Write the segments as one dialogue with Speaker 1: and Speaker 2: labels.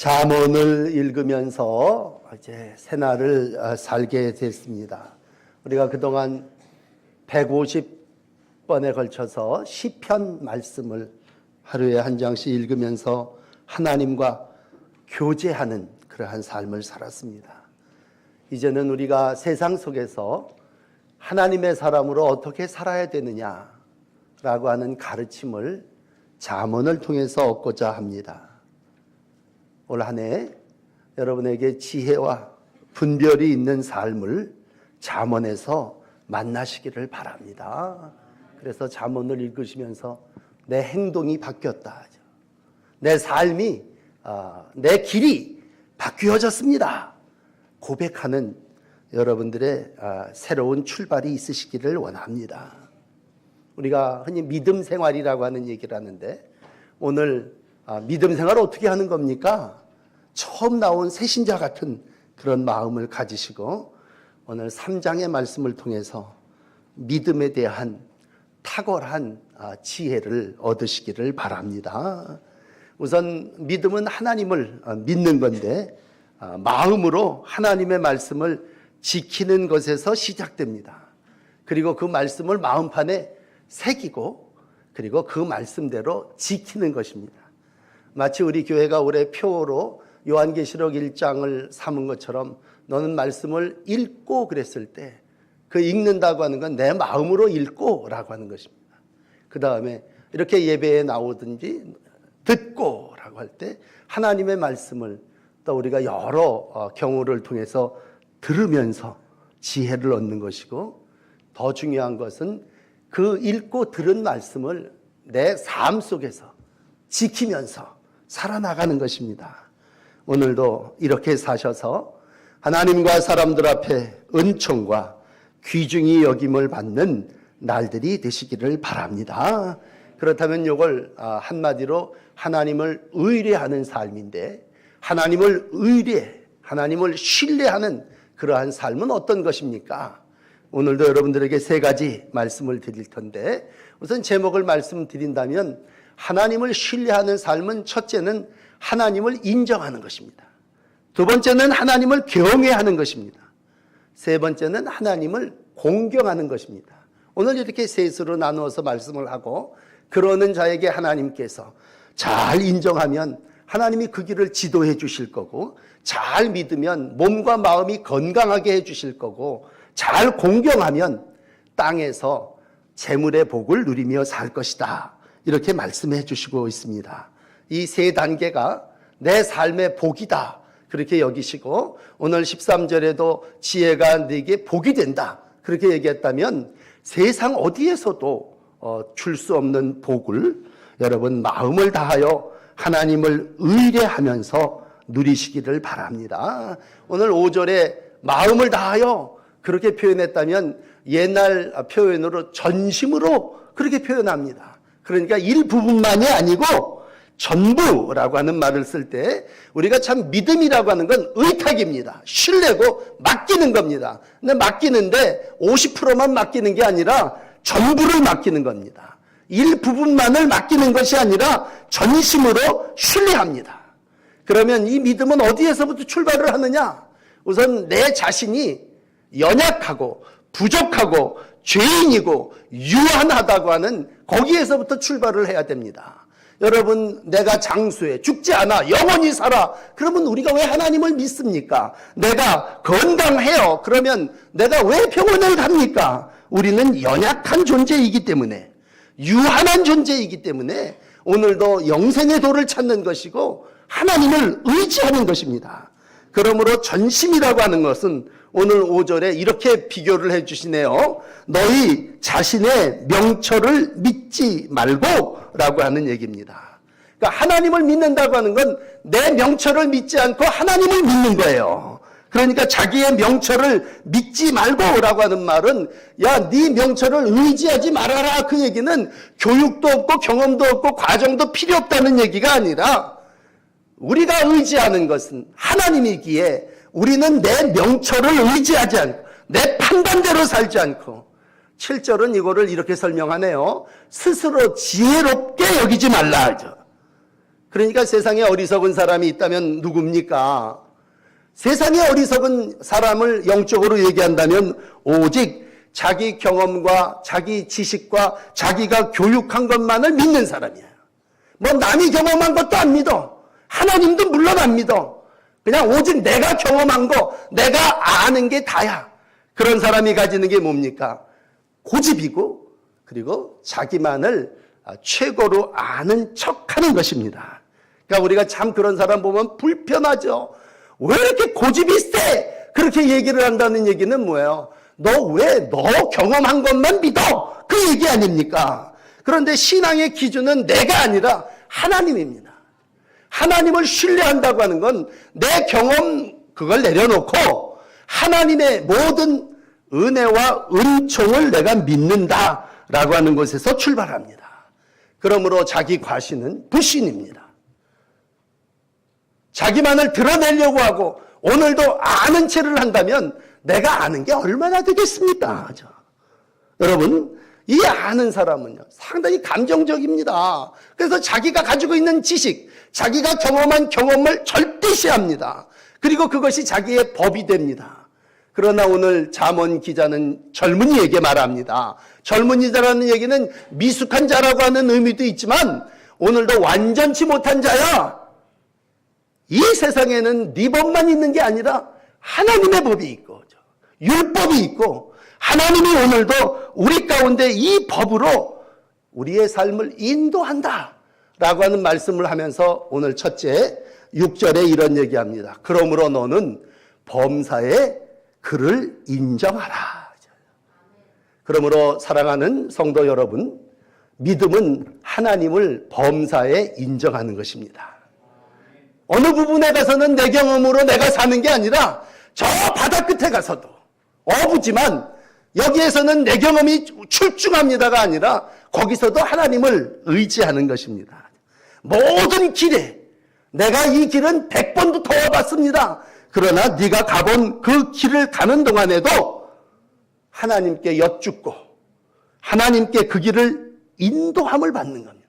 Speaker 1: 잠언을 읽으면서 이제 새날을 살게 됐습니다. 우리가 그동안 150번에 걸쳐서 시편 말씀을 하루에 한 장씩 읽으면서 하나님과 교제하는 그러한 삶을 살았습니다. 이제는 우리가 세상 속에서 하나님의 사람으로 어떻게 살아야 되느냐라고 하는 가르침을 잠언을 통해서 얻고자 합니다. 올 한 해 여러분에게 지혜와 분별이 있는 삶을 잠언에서 만나시기를 바랍니다. 그래서 잠언을 읽으시면서 내 행동이 바뀌었다, 내 삶이 내 길이 바뀌어졌습니다 고백하는 여러분들의 새로운 출발이 있으시기를 원합니다. 우리가 흔히 믿음 생활이라고 하는 얘기를 하는데, 오늘 믿음 생활을 어떻게 하는 겁니까? 처음 나온 새신자 같은 그런 마음을 가지시고 오늘 3장의 말씀을 통해서 믿음에 대한 탁월한 지혜를 얻으시기를 바랍니다. 우선 믿음은 하나님을 믿는 건데, 마음으로 하나님의 말씀을 지키는 것에서 시작됩니다. 그리고 그 말씀을 마음판에 새기고, 그리고 그 말씀대로 지키는 것입니다. 마치 우리 교회가 올해 표어로 요한계시록 1장을 삼은 것처럼, 너는 말씀을 읽고 그랬을 때 그 읽는다고 하는 건 내 마음으로 읽고 라고 하는 것입니다. 그 다음에 이렇게 예배에 나오든지 듣고 라고 할 때 하나님의 말씀을 또 우리가 여러 경우를 통해서 들으면서 지혜를 얻는 것이고, 더 중요한 것은 그 읽고 들은 말씀을 내 삶 속에서 지키면서 살아나가는 것입니다. 오늘도 이렇게 사셔서 하나님과 사람들 앞에 은총과 귀중히 여김을 받는 날들이 되시기를 바랍니다. 그렇다면 이걸 한마디로 하나님을 의뢰하는 삶인데, 하나님을 신뢰하는 그러한 삶은 어떤 것입니까? 오늘도 여러분들에게 세 가지 말씀을 드릴 텐데, 우선 제목을 말씀드린다면 하나님을 신뢰하는 삶은, 첫째는 하나님을 인정하는 것입니다. 두 번째는 하나님을 경외하는 것입니다. 세 번째는 하나님을 공경하는 것입니다. 오늘 이렇게 셋으로 나누어서 말씀을 하고, 그러는 자에게 하나님께서 잘 인정하면 하나님이 그 길을 지도해 주실 거고, 잘 믿으면 몸과 마음이 건강하게 해 주실 거고, 잘 공경하면 땅에서 재물의 복을 누리며 살 것이다, 이렇게 말씀해 주시고 있습니다. 이 세 단계가 내 삶의 복이다, 그렇게 여기시고, 오늘 13절에도 지혜가 네게 복이 된다, 그렇게 얘기했다면 세상 어디에서도 줄 수 없는 복을 여러분 마음을 다하여 하나님을 의뢰하면서 누리시기를 바랍니다. 오늘 5절에 마음을 다하여 그렇게 표현했다면 옛날 표현으로 전심으로 그렇게 표현합니다. 그러니까 일부분만이 아니고 전부라고 하는 말을 쓸 때, 우리가 참 믿음이라고 하는 건 의탁입니다. 신뢰고 맡기는 겁니다. 근데 맡기는데 50%만 맡기는 게 아니라 전부를 맡기는 겁니다. 일부분만을 맡기는 것이 아니라 전심으로 신뢰합니다. 그러면 이 믿음은 어디에서부터 출발을 하느냐? 우선 내 자신이 연약하고 부족하고 죄인이고 유한하다고 하는 거기에서부터 출발을 해야 됩니다. 여러분, 내가 장수해, 죽지 않아, 영원히 살아, 그러면 우리가 왜 하나님을 믿습니까? 내가 건강해요, 그러면 내가 왜 병원을 갑니까? 우리는 연약한 존재이기 때문에, 유한한 존재이기 때문에 오늘도 영생의 도를 찾는 것이고 하나님을 의지하는 것입니다. 그러므로 전심이라고 하는 것은 오늘 5절에 이렇게 비교를 해 주시네요. 너희 자신의 명철을 믿지 말고 라고 하는 얘기입니다. 그러니까 하나님을 믿는다고 하는 건 내 명철을 믿지 않고 하나님을 믿는 거예요. 그러니까 자기의 명철을 믿지 말고 라고 하는 말은, 야, 네 명철을 의지하지 말아라, 그 얘기는 교육도 없고 경험도 없고 과정도 필요 없다는 얘기가 아니라, 우리가 의지하는 것은 하나님이기에 우리는 내 명철을 의지하지 않고 내 판단대로 살지 않고, 7절은 이거를 이렇게 설명하네요. 스스로 지혜롭게 여기지 말라 하죠. 그러니까 세상에 어리석은 사람이 있다면 누굽니까? 세상에 어리석은 사람을 영적으로 얘기한다면 오직 자기 경험과 자기 지식과 자기가 교육한 것만을 믿는 사람이에요. 뭐 남이 경험한 것도 안 믿어. 하나님도 물론 안 믿어. 그냥 오직 내가 경험한 거, 내가 아는 게 다야. 그런 사람이 가지는 게 뭡니까? 고집이고, 그리고 자기만을 최고로 아는 척하는 것입니다. 그러니까 우리가 참 그런 사람 보면 불편하죠. 왜 이렇게 고집이 세? 그렇게 얘기를 한다는 얘기는 뭐예요? 너 왜 너 경험한 것만 믿어? 그 얘기 아닙니까? 그런데 신앙의 기준은 내가 아니라 하나님입니다. 하나님을 신뢰한다고 하는 건 내 경험 그걸 내려놓고 하나님의 모든 은혜와 은총을 내가 믿는다라고 하는 것에서 출발합니다. 그러므로 자기 과신은 불신입니다. 자기만을 드러내려고 하고 오늘도 아는 체를 한다면 내가 아는 게 얼마나 되겠습니까? 여러분, 이 아는 사람은요 상당히 감정적입니다. 그래서 자기가 가지고 있는 지식, 자기가 경험한 경험을 절대시합니다. 그리고 그것이 자기의 법이 됩니다. 그러나 오늘 잠언 기자는 젊은이에게 말합니다. 젊은이자라는 얘기는 미숙한 자라고 하는 의미도 있지만 오늘도 완전치 못한 자야. 이 세상에는 네 법만 있는 게 아니라 하나님의 법이 있고 율법이 있고 하나님이 오늘도 우리 가운데 이 법으로 우리의 삶을 인도한다 라고 하는 말씀을 하면서 오늘 첫째 6절에 이런 얘기합니다. 그러므로 너는 범사의 그를 인정하라. 그러므로 사랑하는 성도 여러분, 믿음은 하나님을 범사에 인정하는 것입니다. 어느 부분에 가서는 내 경험으로 내가 사는 게 아니라 저 바다 끝에 가서도 어부지만 여기에서는 내 경험이 출중합니다가 아니라 거기서도 하나님을 의지하는 것입니다. 모든 길에 내가 이 길은 100번도 더 와봤습니다. 그러나 네가 가본 그 길을 가는 동안에도 하나님께 여쭙고 하나님께 그 길을 인도함을 받는 겁니다.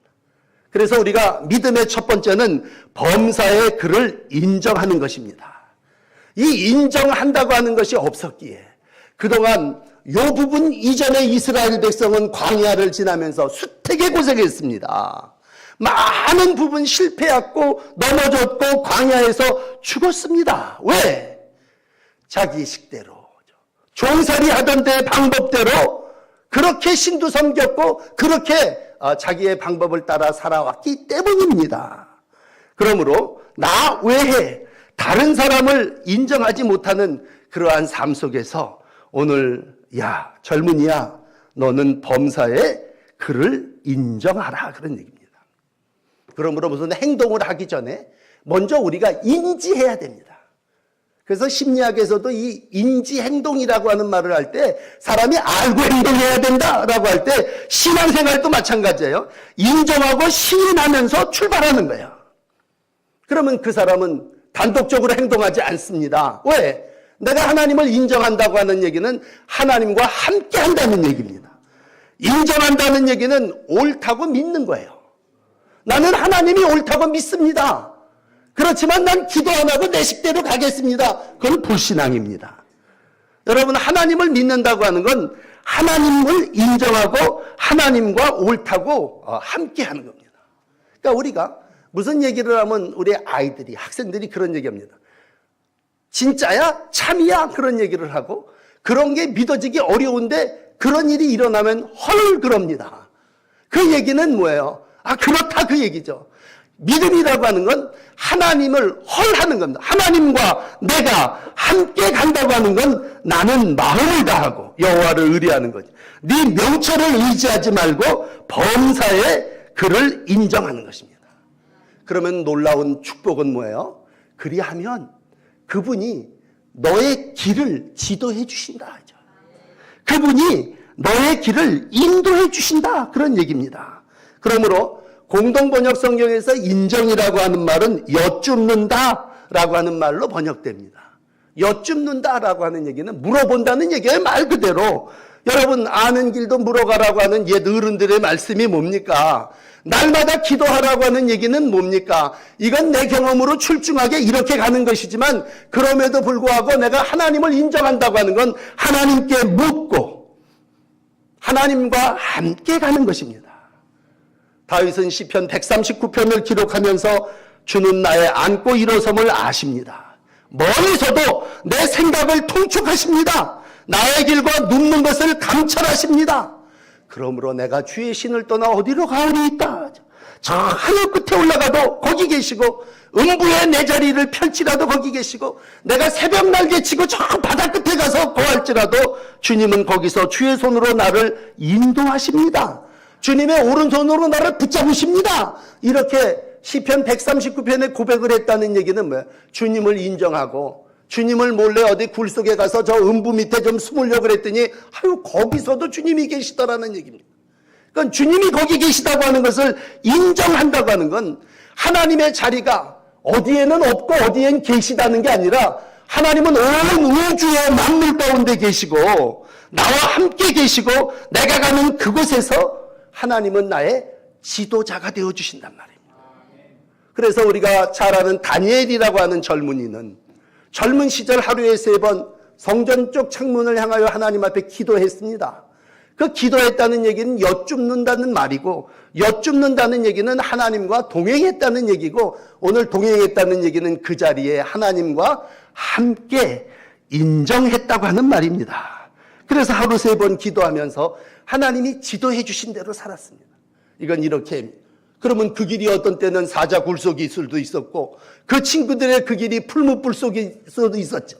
Speaker 1: 그래서 우리가 믿음의 첫 번째는 범사의 그를 인정하는 것입니다. 이 인정한다고 하는 것이 없었기에 그동안 이 부분 이전에 이스라엘 백성은 광야를 지나면서 수태게 고생했습니다. 많은 부분 실패했고 넘어졌고 광야에서 죽었습니다. 왜? 자기 식대로 종살이 하던 때 방법대로 그렇게 신도 섬겼고 그렇게 자기의 방법을 따라 살아왔기 때문입니다. 그러므로 나 외에 다른 사람을 인정하지 못하는 그러한 삶 속에서 오늘 야 젊은이야 너는 범사에 그를 인정하라 그런 얘기입니다. 그러므로 무슨 행동을 하기 전에 먼저 우리가 인지해야 됩니다. 그래서 심리학에서도 이 인지행동이라고 하는 말을 할 때 사람이 알고 행동해야 된다라고 할 때 신앙생활도 마찬가지예요. 인정하고 시인하면서 출발하는 거예요. 그러면 그 사람은 단독적으로 행동하지 않습니다. 왜? 내가 하나님을 인정한다고 하는 얘기는 하나님과 함께 한다는 얘기입니다. 인정한다는 얘기는 옳다고 믿는 거예요. 나는 하나님이 옳다고 믿습니다. 그렇지만 난 기도 안 하고 내 식대로 가겠습니다. 그건 불신앙입니다. 여러분, 하나님을 믿는다고 하는 건 하나님을 인정하고 하나님과 옳다고 함께 하는 겁니다. 그러니까 우리가 무슨 얘기를 하면 우리 아이들이, 학생들이 그런 얘기합니다. 진짜야? 참이야? 그런 얘기를 하고 그런 게 믿어지기 어려운데 그런 일이 일어나면 헐 그럽니다. 그 얘기는 뭐예요? 그렇다 그 얘기죠. 믿음이라고 하는 건 하나님을 헐하는 겁니다. 하나님과 내가 함께 간다고 하는 건 나는 마음을 다하고 여호와를 의뢰하는 거죠. 네 명철을 의지하지 말고 범사에 그를 인정하는 것입니다. 그러면 놀라운 축복은 뭐예요? 그리하면 그분이 너의 길을 지도해 주신다. 그분이 너의 길을 인도해 주신다. 그런 얘기입니다. 그러므로 공동번역 성경에서 인정이라고 하는 말은 여쭙는다라고 하는 말로 번역됩니다. 여쭙는다라고 하는 얘기는 물어본다는 얘기예요. 말 그대로 여러분 아는 길도 물어가라고 하는 옛 어른들의 말씀이 뭡니까? 날마다 기도하라고 하는 얘기는 뭡니까? 이건 내 경험으로 출중하게 이렇게 가는 것이지만 그럼에도 불구하고 내가 하나님을 인정한다고 하는 건 하나님께 묻고 하나님과 함께 가는 것입니다. 다윗은 시편 139편을 기록하면서 주는 나의 안고 일어섬을 아십니다. 멀리서도 내 생각을 통촉하십니다. 나의 길과 눕는 것을 감찰하십니다. 그러므로 내가 주의 신을 떠나 어디로 가오리이까? 저 하늘 끝에 올라가도 거기 계시고 음부에 내 자리를 펼치라도 거기 계시고 내가 새벽 날개 치고 저 바다 끝에 가서 거할지라도 주님은 거기서 주의 손으로 나를 인도하십니다. 주님의 오른손으로 나를 붙잡으십니다. 이렇게 시편 139편에 고백을 했다는 얘기는 뭐예요? 주님을 인정하고 주님을 몰래 어디 굴 속에 가서 저 음부 밑에 좀 숨으려고 그랬더니 아유 거기서도 주님이 계시더라는 얘기입니다. 그러니까 주님이 거기 계시다고 하는 것을 인정한다고 하는 건 하나님의 자리가 어디에는 없고 어디엔 계시다는 게 아니라 하나님은 온 우주의 만물 가운데 계시고 나와 함께 계시고 내가 가는 그곳에서 하나님은 나의 지도자가 되어주신단 말입니다. 그래서 우리가 잘 아는 다니엘이라고 하는 젊은이는 젊은 시절 하루에 3번 성전 쪽 창문을 향하여 하나님 앞에 기도했습니다. 그 기도했다는 얘기는 여쭙는다는 말이고 여쭙는다는 얘기는 하나님과 동행했다는 얘기고 오늘 동행했다는 얘기는 그 자리에 하나님과 함께 인정했다고 하는 말입니다. 그래서 하루 3번 기도하면서 하나님이 지도해 주신 대로 살았습니다. 이건 이렇게 그러면 그 길이 어떤 때는 사자 굴속일 수도 있었고 그 친구들의 그 길이 풀무불 속일 수도 있었죠.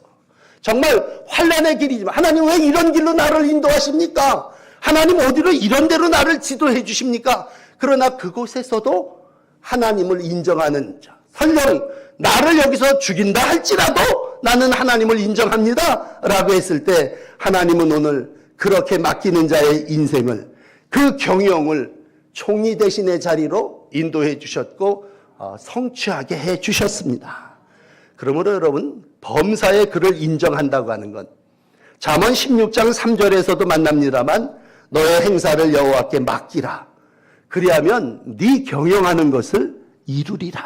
Speaker 1: 정말 환난의 길이지만 하나님 왜 이런 길로 나를 인도하십니까? 하나님 어디로 이런 데로 나를 지도해 주십니까? 그러나 그곳에서도 하나님을 인정하는 자, 설령 나를 여기서 죽인다 할지라도 나는 하나님을 인정합니다 라고 했을 때 하나님은 오늘 그렇게 맡기는 자의 인생을 그 경영을 총리 대신의 자리로 인도해 주셨고 성취하게 해 주셨습니다. 그러므로 여러분 범사의 그를 인정한다고 하는 건 잠언 16장 3절에서도 만납니다만 너의 행사를 여호와께 맡기라. 그리하면 네 경영하는 것을 이루리라.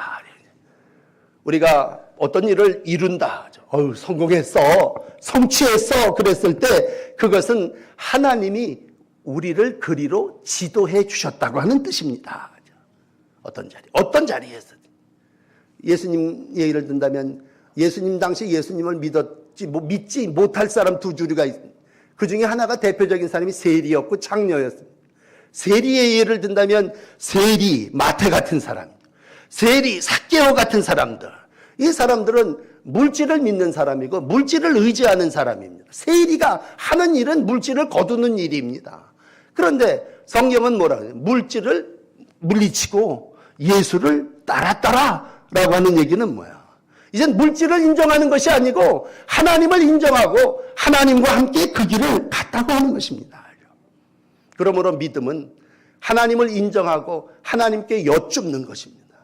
Speaker 1: 우리가 어떤 일을 이룬다. 성공했어. 성취했어. 그랬을 때 그것은 하나님이 우리를 그리로 지도해 주셨다고 하는 뜻입니다. 어떤 자리에서 예수님 예를 든다면 예수님 당시 예수님을 믿지 못할 사람 2주류가 있습니다. 그 중에 하나가 대표적인 사람이 세리였고 장녀였습니다. 세리의 예를 든다면 세리, 마태 같은 사람, 세리, 삭개오 같은 사람들. 이 사람들은 물질을 믿는 사람이고 물질을 의지하는 사람입니다. 세리가 하는 일은 물질을 거두는 일입니다. 그런데 성경은 뭐라고 해요? 물질을 물리치고 예수를 따랐다라고 하는 얘기는 뭐야? 이젠 물질을 인정하는 것이 아니고 하나님을 인정하고 하나님과 함께 그 길을 갔다고 하는 것입니다. 그러므로 믿음은 하나님을 인정하고 하나님께 여쭙는 것입니다.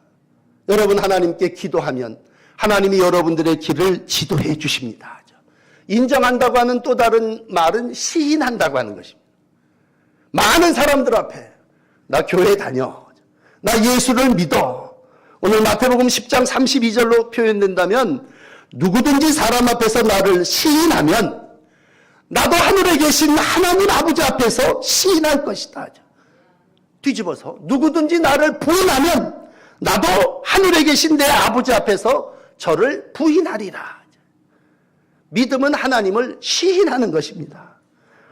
Speaker 1: 여러분 하나님께 기도하면 하나님이 여러분들의 길을 지도해 주십니다. 인정한다고 하는 또 다른 말은 시인한다고 하는 것입니다. 많은 사람들 앞에 나 교회 다녀. 나 예수를 믿어. 오늘 마태복음 10장 32절로 표현된다면 누구든지 사람 앞에서 나를 시인하면 나도 하늘에 계신 하나님 아버지 앞에서 시인할 것이다. 뒤집어서 누구든지 나를 부인하면 나도 하늘에 계신 내 아버지 앞에서 저를 부인하리라. 믿음은 하나님을 시인하는 것입니다.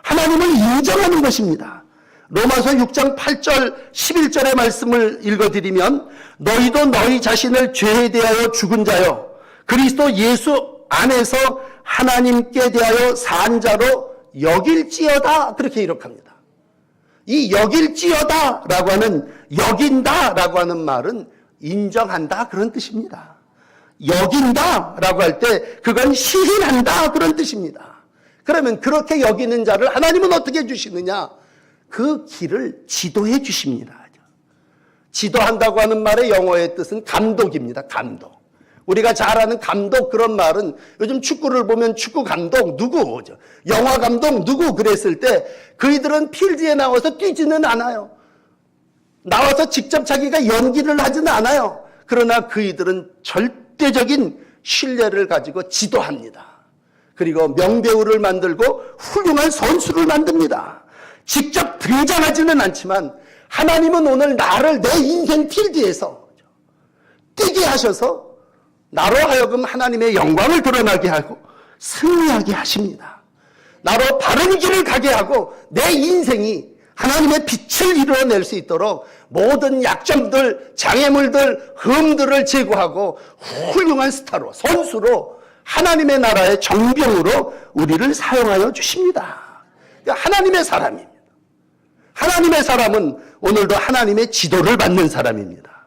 Speaker 1: 하나님을 인정하는 것입니다. 로마서 6장 8절 11절의 말씀을 읽어드리면 너희도 너희 자신을 죄에 대하여 죽은 자요 그리스도 예수 안에서 하나님께 대하여 산 자로 여길지어다 그렇게 기록합니다. 이 여길지어다 라고 하는 여긴다 라고 하는 말은 인정한다 그런 뜻입니다. 여긴다 라고 할 때 그건 시인한다 그런 뜻입니다. 그러면 그렇게 여기는 자를 하나님은 어떻게 해주시느냐? 그 길을 지도해 주십니다. 지도한다고 하는 말의 영어의 뜻은 감독입니다. 감독. 우리가 잘 아는 감독 그런 말은 요즘 축구를 보면 축구 감독 누구, 영화 감독 누구 그랬을 때 그이들은 필드에 나와서 뛰지는 않아요. 나와서 직접 자기가 연기를 하지는 않아요. 그러나 그이들은 절대적인 신뢰를 가지고 지도합니다. 그리고 명배우를 만들고 훌륭한 선수를 만듭니다. 직접 등장하지는 않지만 하나님은 오늘 나를 내 인생 필드에서 뛰게 하셔서 나로 하여금 하나님의 영광을 드러나게 하고 승리하게 하십니다. 나로 바른 길을 가게 하고 내 인생이 하나님의 빛을 이루어낼 수 있도록 모든 약점들, 장애물들, 흠들을 제거하고 훌륭한 스타로, 선수로 하나님의 나라의 정병으로 우리를 사용하여 주십니다. 하나님의 사람입니다. 하나님의 사람은 오늘도 하나님의 지도를 받는 사람입니다.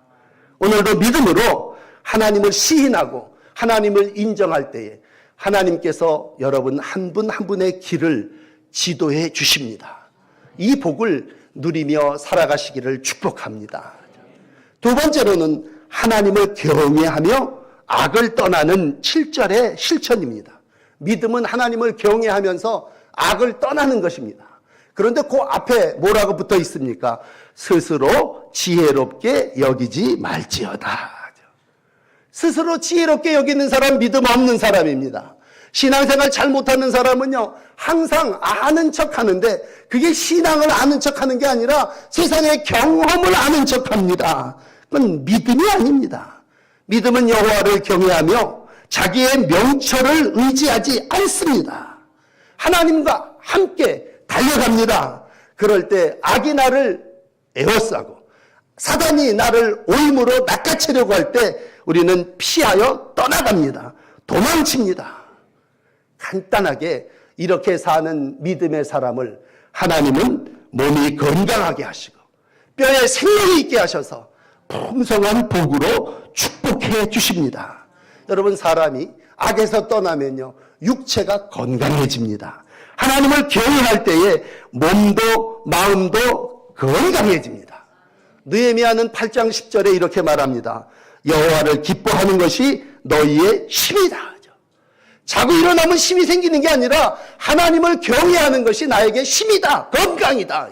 Speaker 1: 오늘도 믿음으로 하나님을 시인하고 하나님을 인정할 때에 하나님께서 여러분 한 분 한 분의 길을 지도해 주십니다. 이 복을 누리며 살아가시기를 축복합니다. 두 번째로는 하나님을 경외하며 악을 떠나는 7절의 실천입니다. 믿음은 하나님을 경외하면서 악을 떠나는 것입니다. 그런데 그 앞에 뭐라고 붙어 있습니까? 스스로 지혜롭게 여기지 말지어다. 스스로 지혜롭게 여기는 사람 믿음 없는 사람입니다. 신앙생활 잘 못하는 사람은요 항상 아는 척하는데 그게 신앙을 아는 척하는 게 아니라 세상의 경험을 아는 척합니다. 그건 믿음이 아닙니다. 믿음은 여호와를 경외하며 자기의 명철을 의지하지 않습니다. 하나님과 함께 달려갑니다. 그럴 때 악이 나를 에워싸고 사단이 나를 오임으로 낚아채려고 할 때 우리는 피하여 떠나갑니다. 도망칩니다. 간단하게 이렇게 사는 믿음의 사람을 하나님은 몸이 건강하게 하시고 뼈에 생명이 있게 하셔서 풍성한 복으로 축복해 주십니다. 여러분 사람이 악에서 떠나면요 육체가 건강해집니다. 하나님을 경외할 때에 몸도 마음도 건강해집니다. 느헤미야는 8장 10절에 이렇게 말합니다. 여호와를 기뻐하는 것이 너희의 힘이다. 자고 일어나면 힘이 생기는 게 아니라 하나님을 경외하는 것이 나에게 힘이다. 건강이다.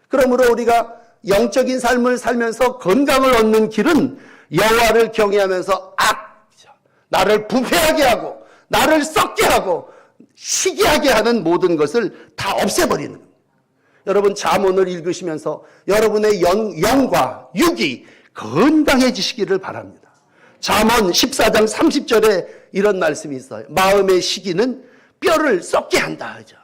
Speaker 1: 그러므로 우리가 영적인 삶을 살면서 건강을 얻는 길은 여호와를 경외하면서 나를 부패하게 하고 나를 썩게 하고 시기하게 하는 모든 것을 다 없애버리는 겁니다. 여러분 잠언을 읽으시면서 여러분의 영과 육이 건강해지시기를 바랍니다. 잠언 14장 30절에 이런 말씀이 있어요. 마음의 시기는 뼈를 썩게 한다 하죠.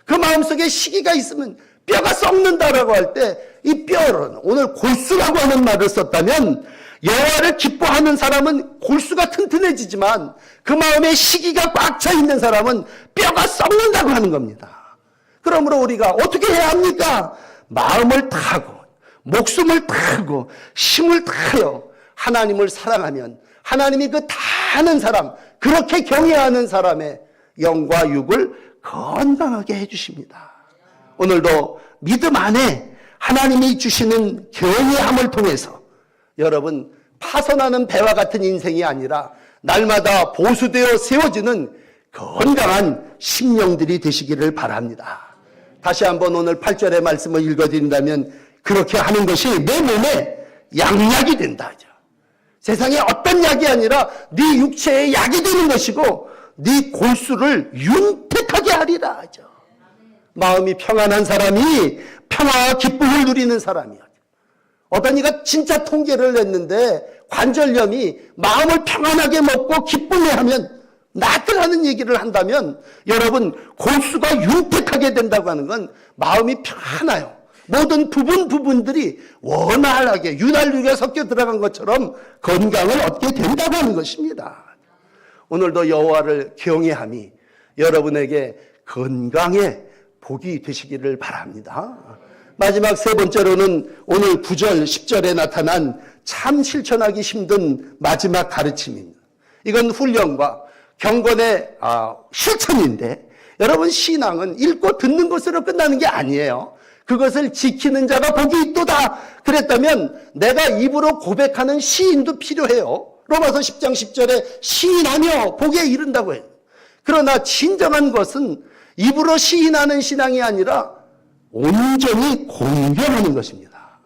Speaker 1: 그 마음속에 시기가 있으면 뼈가 썩는다라고 할 때 이 뼈는 오늘 골수라고 하는 말을 썼다면 여호와를 기뻐하는 사람은 골수가 튼튼해지지만 그 마음에 시기가 꽉 차 있는 사람은 뼈가 썩는다고 하는 겁니다. 그러므로 우리가 어떻게 해야 합니까? 마음을 타고 목숨을 타고 힘을 타요. 하나님을 사랑하면 하나님이 그 다 아는 사람, 그렇게 경외하는 사람의 영과 육을 건강하게 해주십니다. 오늘도 믿음 안에 하나님이 주시는 경외함을 통해서 여러분 파손하는 배와 같은 인생이 아니라 날마다 보수되어 세워지는 건강한 심령들이 되시기를 바랍니다. 다시 한번 오늘 8절의 말씀을 읽어드린다면 그렇게 하는 것이 내 몸에 양약이 된다. 세상에 어떤 약이 아니라 네 육체의 약이 되는 것이고 네 골수를 윤택하게 하리라 하죠. 마음이 평안한 사람이 평화와 기쁨을 누리는 사람이야. 어떤 이가 진짜 통계를 냈는데 관절염이 마음을 평안하게 먹고 기쁨해 하면 낫더라는 얘기를 한다면 여러분 골수가 윤택하게 된다고 하는 건 마음이 평안해요. 모든 부분들이 원활하게 윤활유가 섞여 들어간 것처럼 건강을 얻게 된다고 하는 것입니다. 오늘도 여호와를 경외함이 여러분에게 건강의 복이 되시기를 바랍니다. 마지막 세 번째로는 오늘 9절 10절에 나타난 참 실천하기 힘든 마지막 가르침입니다. 이건 훈련과 경건의 실천인데 여러분 신앙은 읽고 듣는 것으로 끝나는 게 아니에요. 그것을 지키는 자가 복이 있도다 그랬다면 내가 입으로 고백하는 시인도 필요해요. 로마서 10장 10절에 시인하며 복에 이른다고 해요. 그러나 진정한 것은 입으로 시인하는 신앙이 아니라 온전히 공경하는 것입니다.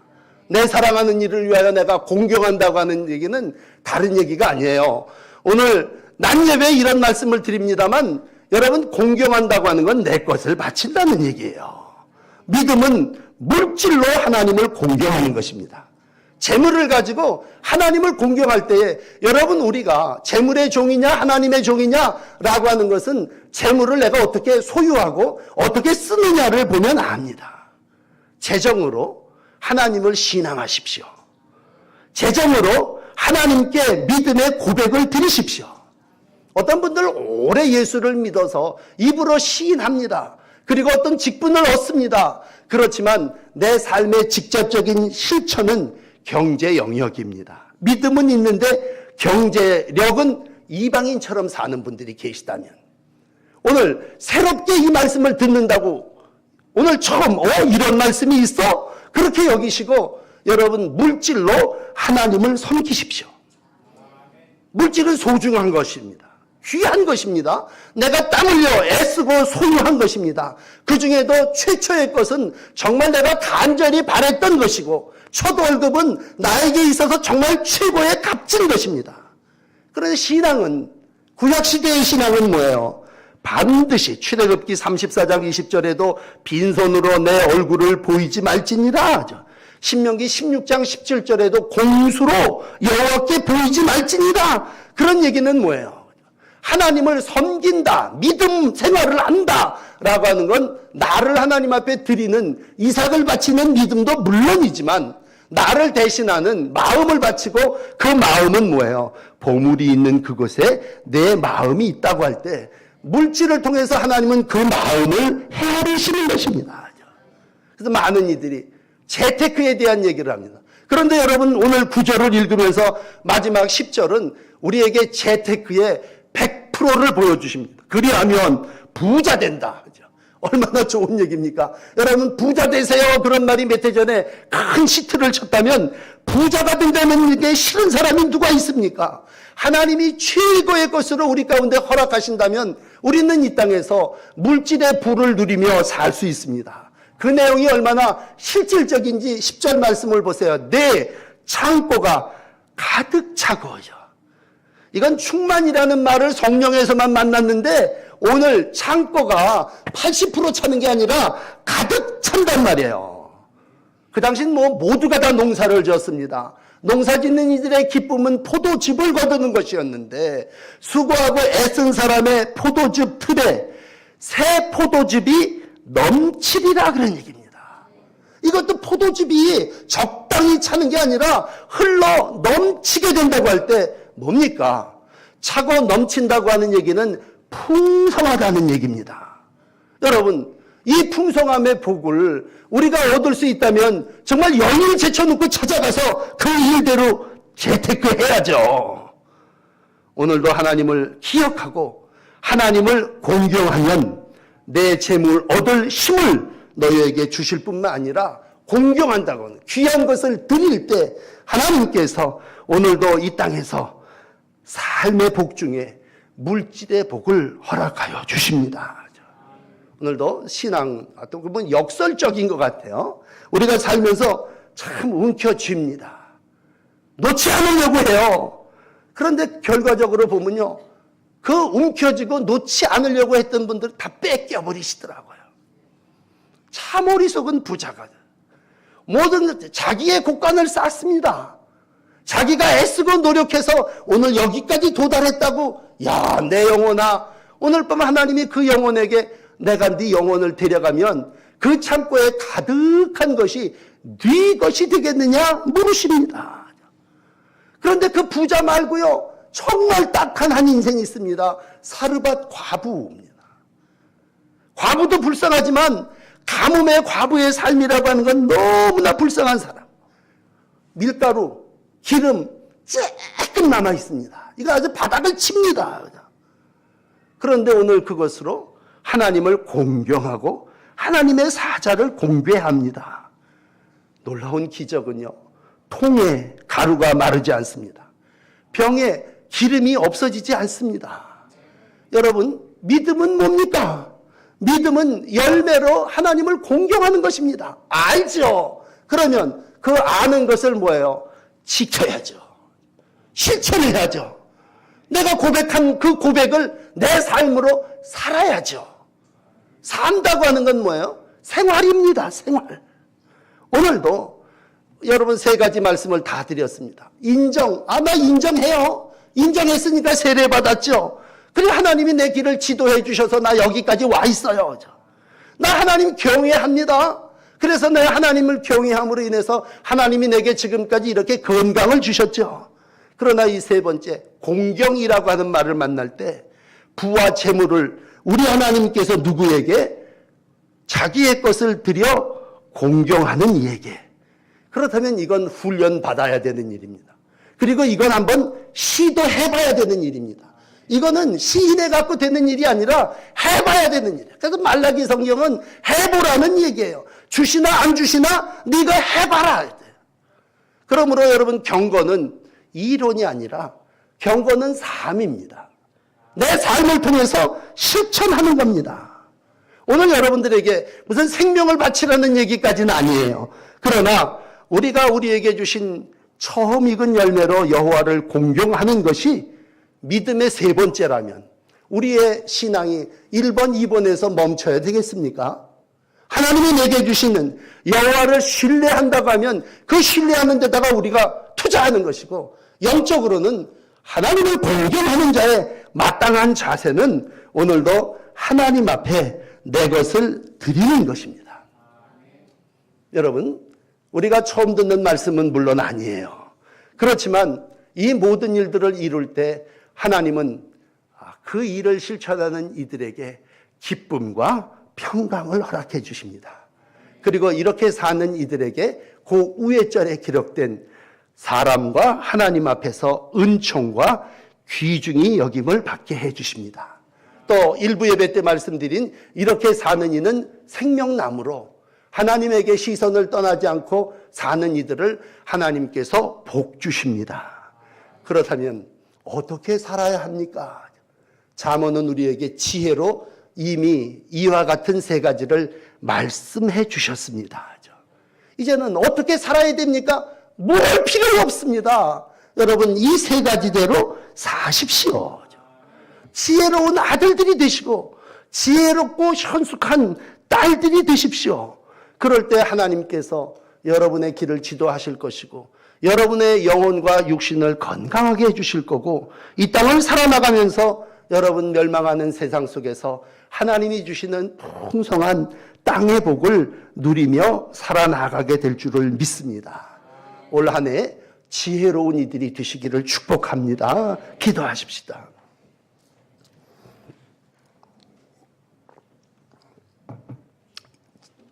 Speaker 1: 내 사랑하는 이를 위하여 내가 공경한다고 하는 얘기는 다른 얘기가 아니에요. 오늘 낮예배에 이런 말씀을 드립니다만 여러분, 공경한다고 하는 건 내 것을 바친다는 얘기예요. 믿음은 물질로 하나님을 공경하는 것입니다. 재물을 가지고 하나님을 공경할 때에 여러분, 우리가 재물의 종이냐 하나님의 종이냐라고 하는 것은 재물을 내가 어떻게 소유하고 어떻게 쓰느냐를 보면 압니다. 재정으로 하나님을 신앙하십시오. 재정으로 하나님께 믿음의 고백을 드리십시오. 어떤 분들 오래 예수를 믿어서 입으로 시인합니다. 그리고 어떤 직분을 얻습니다. 그렇지만 내 삶의 직접적인 실천은 경제 영역입니다. 믿음은 있는데 경제력은 이방인처럼 사는 분들이 계시다면, 오늘 새롭게 이 말씀을 듣는다고 오늘 처음 이런 말씀이 있어? 그렇게 여기시고 여러분, 물질로 하나님을 섬기십시오. 물질은 소중한 것입니다. 귀한 것입니다. 내가 땀 흘려 애쓰고 소유한 것입니다. 그 중에도 최초의 것은 정말 내가 간절히 바랬던 것이고, 첫 월급은 나에게 있어서 정말 최고의 값진 것입니다. 그런데 신앙은, 구약시대의 신앙은 뭐예요? 반드시 출애굽기 34장 20절에도 빈손으로 내 얼굴을 보이지 말지니라. 신명기 16장 17절에도 공수로 여호와께 보이지 말지니라. 그런 얘기는 뭐예요? 하나님을 섬긴다, 믿음 생활을 한다 라고 하는 건 나를 하나님 앞에 드리는, 이삭을 바치는 믿음도 물론이지만 나를 대신하는 마음을 바치고, 그 마음은 뭐예요? 보물이 있는 그곳에 내 마음이 있다고 할 때 물질을 통해서 하나님은 그 마음을 헤아리시는 것입니다. 그래서 많은 이들이 재테크에 대한 얘기를 합니다. 그런데 여러분, 오늘 9절을 읽으면서 마지막 10절은 우리에게 재테크의 100%를 보여주십니다. 그리하면 부자 된다. 얼마나 좋은 얘기입니까? 여러분, 부자 되세요. 그런 말이 몇 해 전에 큰 시트를 쳤다면, 부자가 된다는 게 싫은 사람이 누가 있습니까? 하나님이 최고의 것으로 우리 가운데 허락하신다면 우리는 이 땅에서 물질의 부를 누리며 살 수 있습니다. 그 내용이 얼마나 실질적인지 10절 말씀을 보세요. 내 창고가 가득 차고요. 이건 충만이라는 말을 성령에서만 만났는데, 오늘 창고가 80% 차는 게 아니라 가득 찬단 말이에요. 그 당시는 모두가 다 농사를 지었습니다. 농사 짓는 이들의 기쁨은 포도즙을 거두는 것이었는데, 수고하고 애쓴 사람의 포도즙 틀에 새 포도즙이 넘치리라, 그런 얘기입니다. 이것도 포도즙이 적당히 차는 게 아니라 흘러 넘치게 된다고 할 때 뭡니까? 차고 넘친다고 하는 얘기는 풍성하다는 얘기입니다. 여러분, 이 풍성함의 복을 우리가 얻을 수 있다면 정말 연일 제쳐놓고 찾아가서 그 일대로 재테크해야죠. 오늘도 하나님을 기억하고 하나님을 공경하면 내 재물 얻을 힘을 너희에게 주실 뿐만 아니라, 공경한다고 하는 귀한 것을 드릴 때 하나님께서 오늘도 이 땅에서 삶의 복 중에 물질의 복을 허락하여 주십니다. 오늘도 신앙, 또 그분 역설적인 것 같아요. 우리가 살면서 참 움켜쥡니다. 놓지 않으려고 해요. 그런데 결과적으로 보면요, 그 움켜쥐고 놓지 않으려고 했던 분들 다 뺏겨버리시더라고요. 참 어리석은 부자가 모든 자기의 곳간을 쌓습니다. 자기가 애쓰고 노력해서 오늘 여기까지 도달했다고, 야, 내 영혼아, 오늘 밤 하나님이 그 영혼에게 내가 네 영혼을 데려가면 그 창고에 가득한 것이 네 것이 되겠느냐 물으십니다. 그런데 그 부자 말고요, 정말 딱한 한 인생이 있습니다. 사르밧 과부입니다. 과부도 불쌍하지만 가뭄의 과부의 삶이라고 하는 건 너무나 불쌍한 사람. 밀가루, 기름 조금 남아 있습니다. 이거 아주 바닥을 칩니다. 그런데 오늘 그것으로 하나님을 공경하고 하나님의 사자를 병에 기름이 없어지지 않습니다. 여러분, 믿음은 뭡니까? 믿음은 열매로 하나님을 공경하는 것입니다. 알죠? 그러면 그 아는 것을 뭐예요? 지켜야죠. 실천해야죠. 내가 고백한 그 고백을 내 삶으로 살아야죠. 산다고 하는 건 뭐예요? 생활입니다. 생활. 오늘도 여러분 3가지 말씀을 다 드렸습니다. 나 인정해요. 인정했으니까 세례 받았죠. 그리고 하나님이 내 길을 지도해 주셔서 나 여기까지 와 있어요. 나 하나님 경외합니다. 그래서 내 하나님을 경외함으로 인해서 하나님이 내게 지금까지 이렇게 건강을 주셨죠. 그러나 이 3번째, 공경이라고 하는 말을 만날 때 부와 재물을 우리 하나님께서 누구에게? 자기의 것을 드려 공경하는 이에게. 그렇다면 이건 훈련받아야 되는 일입니다. 그리고 이건 한번 시도해봐야 되는 일입니다. 이거는 시인해 갖고 되는 일이 아니라 해봐야 되는 일이에요. 그래서 말라기 성경은 해보라는 얘기예요. 주시나 안 주시나 네가 해봐라. 그러므로 여러분, 경건은 이론이 아니라 경건은 삶입니다. 내 삶을 통해서 실천하는 겁니다. 오늘 여러분들에게 무슨 생명을 바치라는 얘기까지는 아니에요. 그러나 우리가 우리에게 주신 처음 익은 열매로 여호와를 공경하는 것이 믿음의 3번째라면 우리의 신앙이 1번, 2번에서 멈춰야 되겠습니까? 하나님이 내게 주시는 여호와를 신뢰한다고 하면 그 신뢰하는 데다가 우리가 투자하는 것이고, 영적으로는 하나님을 공경하는 자의 마땅한 자세는 오늘도 하나님 앞에 내 것을 드리는 것입니다. 여러분, 우리가 처음 듣는 말씀은 물론 아니에요. 그렇지만 이 모든 일들을 이룰 때 하나님은 그 일을 실천하는 이들에게 기쁨과 평강을 허락해 주십니다. 그리고 이렇게 사는 이들에게 그 우회절에 기록된 사람과 하나님 앞에서 은총과 귀중히 여김을 받게 해 주십니다. 또 일부 예배 때 말씀드린 이렇게 사는 이는 생명나무로 하나님에게 시선을 떠나지 않고 사는 이들을 하나님께서 복 주십니다. 그렇다면 어떻게 살아야 합니까? 잠언은 우리에게 지혜로 이미 이와 같은 3가지를 말씀해 주셨습니다. 이제는 어떻게 살아야 됩니까? 뭘 필요가 없습니다. 여러분, 이 3가지대로 사십시오. 지혜로운 아들들이 되시고 지혜롭고 현숙한 딸들이 되십시오. 그럴 때 하나님께서 여러분의 길을 지도하실 것이고 여러분의 영혼과 육신을 건강하게 해주실 거고, 이 땅을 살아나가면서 여러분 멸망하는 세상 속에서 하나님이 주시는 풍성한 땅의 복을 누리며 살아나가게 될 줄을 믿습니다. 올 한 해 지혜로운 이들이 되시기를 축복합니다. 기도하십시다.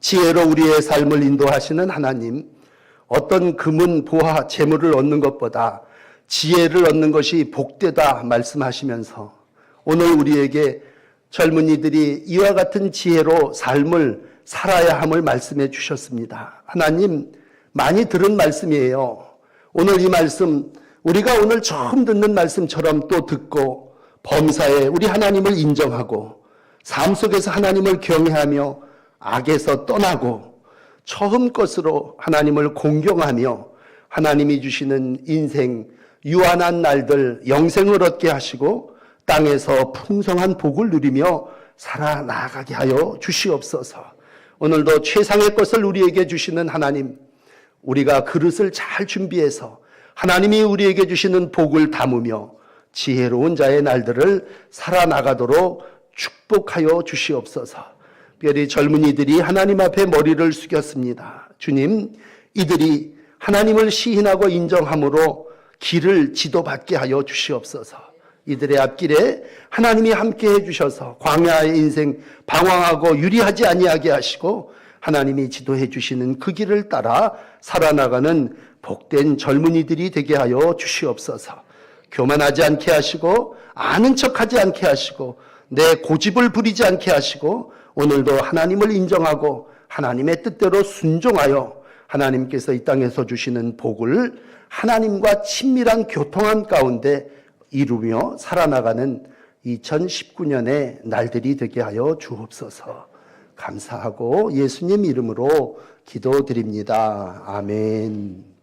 Speaker 1: 지혜로 우리의 삶을 인도하시는 하나님, 어떤 금은 보화 재물을 얻는 것보다 지혜를 얻는 것이 복되다 말씀하시면서 오늘 우리에게 젊은이들이 이와 같은 지혜로 삶을 살아야 함을 말씀해 주셨습니다. 하나님, 많이 들은 말씀이에요. 오늘 이 말씀, 우리가 오늘 처음 듣는 말씀처럼 또 듣고 범사에 우리 하나님을 인정하고 삶 속에서 하나님을 경외하며 악에서 떠나고 처음 것으로 하나님을 공경하며 하나님이 주시는 인생 유한한 날들 영생을 얻게 하시고 땅에서 풍성한 복을 누리며 살아나가게 하여 주시옵소서. 오늘도 최상의 것을 우리에게 주시는 하나님, 우리가 그릇을 잘 준비해서 하나님이 우리에게 주시는 복을 담으며 지혜로운 자의 날들을 살아나가도록 축복하여 주시옵소서. 특별히 젊은이들이 하나님 앞에 머리를 숙였습니다. 주님, 이들이 하나님을 시인하고 인정함으로 길을 지도받게 하여 주시옵소서. 이들의 앞길에 하나님이 함께해 주셔서 광야의 인생 방황하고 유리하지 아니하게 하시고 하나님이 지도해 주시는 그 길을 따라 살아나가는 복된 젊은이들이 되게 하여 주시옵소서. 교만하지 않게 하시고 아는 척하지 않게 하시고 내 고집을 부리지 않게 하시고 오늘도 하나님을 인정하고 하나님의 뜻대로 순종하여 하나님께서 이 땅에서 주시는 복을 하나님과 친밀한 교통함 가운데 이루며 살아나가는 2019년의 날들이 되게 하여 주옵소서. 감사하고 예수님 이름으로 기도드립니다. 아멘.